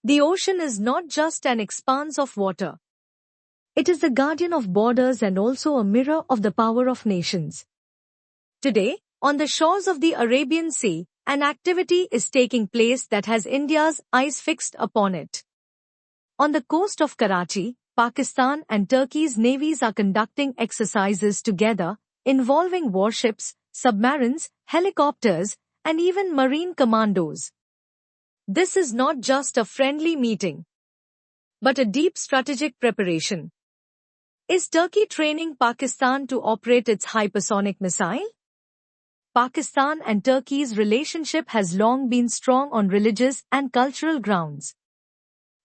The ocean is not just an expanse of water. It is the guardian of borders and also a mirror of the power of nations. Today, on the shores of the Arabian Sea, an activity is taking place that has India's eyes fixed upon it. On the coast of Karachi, Pakistan and Turkey's navies are conducting exercises together, involving warships, submarines, helicopters, and even marine commandos. This is not just a friendly meeting, but a deep strategic preparation. Is Turkey training Pakistan to operate its hypersonic missile? Pakistan and Turkey's relationship has long been strong on religious and cultural grounds.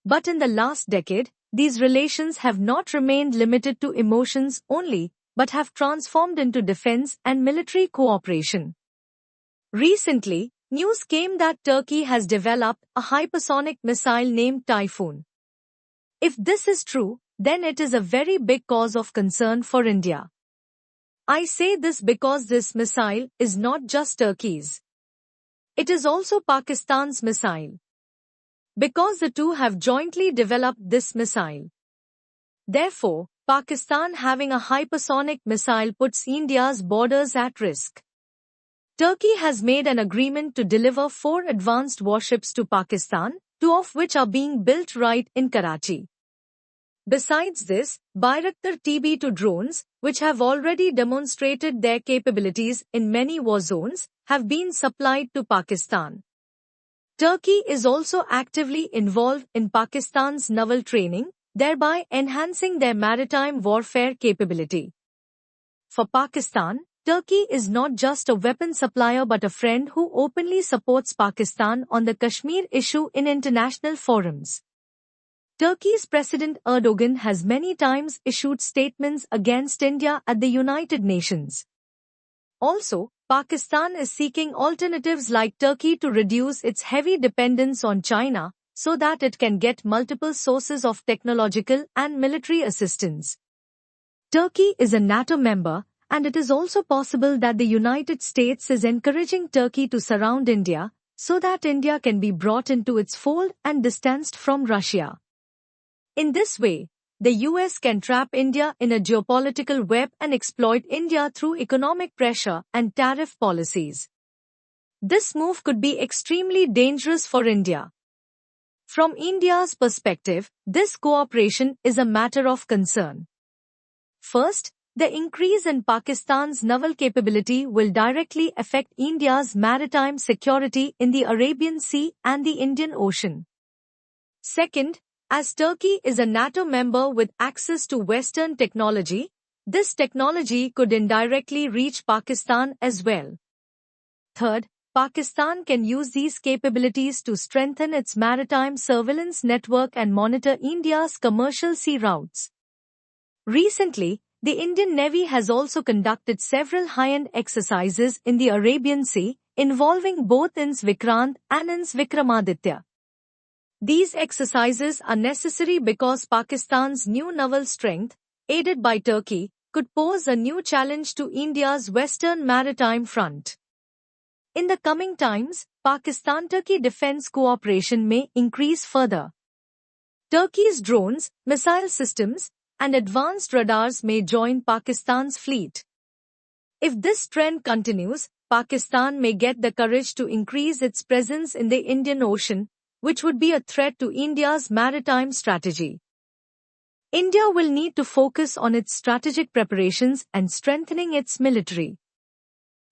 But in the last decade, these relations have not remained limited to emotions only, but have transformed into defense and military cooperation. Recently, news came that Turkey has developed a hypersonic missile named Typhoon. If this is true, then it is a very big cause of concern for India. I say this because this missile is not just Turkey's. It is also Pakistan's missile. Because the two have jointly developed this missile. Therefore, Pakistan having a hypersonic missile puts India's borders at risk. Turkey has made an agreement to deliver 4 advanced warships to Pakistan, 2 of which are being built right in Karachi. Besides this, Bayraktar TB2 drones, which have already demonstrated their capabilities in many war zones, have been supplied to Pakistan. Turkey is also actively involved in Pakistan's naval training, thereby enhancing their maritime warfare capability. For Pakistan, Turkey is not just a weapon supplier but a friend who openly supports Pakistan on the Kashmir issue in international forums. Turkey's President Erdogan has many times issued statements against India at the United Nations. Also, Pakistan is seeking alternatives like Turkey to reduce its heavy dependence on China so that it can get multiple sources of technological and military assistance. Turkey is a NATO member, and it is also possible that the United States is encouraging Turkey to surround India so that India can be brought into its fold and distanced from Russia. In this way, the US can trap India in a geopolitical web and exploit India through economic pressure and tariff policies. This move could be extremely dangerous for India. From India's perspective, this cooperation is a matter of concern. First, the increase in Pakistan's naval capability will directly affect India's maritime security in the Arabian Sea and the Indian Ocean. Second, as Turkey is a NATO member with access to Western technology, this technology could indirectly reach Pakistan as well. Third, Pakistan can use these capabilities to strengthen its maritime surveillance network and monitor India's commercial sea routes. Recently, the Indian Navy has also conducted several high-end exercises in the Arabian Sea, involving both INS Vikrant and INS Vikramaditya. These exercises are necessary because Pakistan's new naval strength, aided by Turkey, could pose a new challenge to India's western maritime front. In the coming times, Pakistan-Turkey defense cooperation may increase further. Turkey's drones, missile systems, and advanced radars may join Pakistan's fleet. If this trend continues, Pakistan may get the courage to increase its presence in the Indian Ocean, which would be a threat to India's maritime strategy. India will need to focus on its strategic preparations and strengthening its military.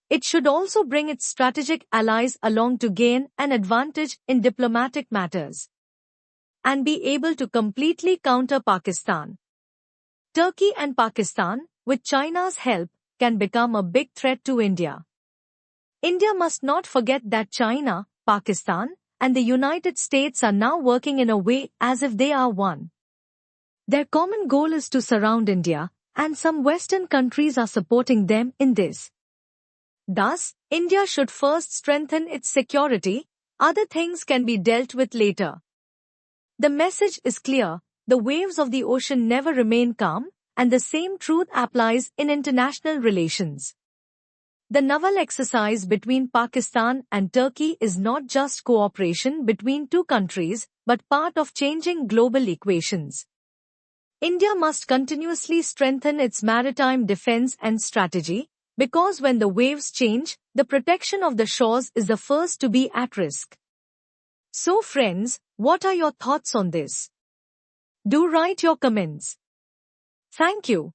It should also bring its strategic allies along to gain an advantage in diplomatic matters and be able to completely counter Pakistan. Turkey and Pakistan, with China's help, can become a big threat to India. India must not forget that China, Pakistan, and the United States are now working in a way as if they are one. Their common goal is to surround India, and some Western countries are supporting them in this. Thus, India should first strengthen its security, other things can be dealt with later. The message is clear. The waves of the ocean never remain calm, and the same truth applies in international relations. The naval exercise between Pakistan and Turkey is not just cooperation between two countries, but part of changing global equations. India must continuously strengthen its maritime defense and strategy, because when the waves change, the protection of the shores is the first to be at risk. So friends, what are your thoughts on this? Do write your comments. Thank you.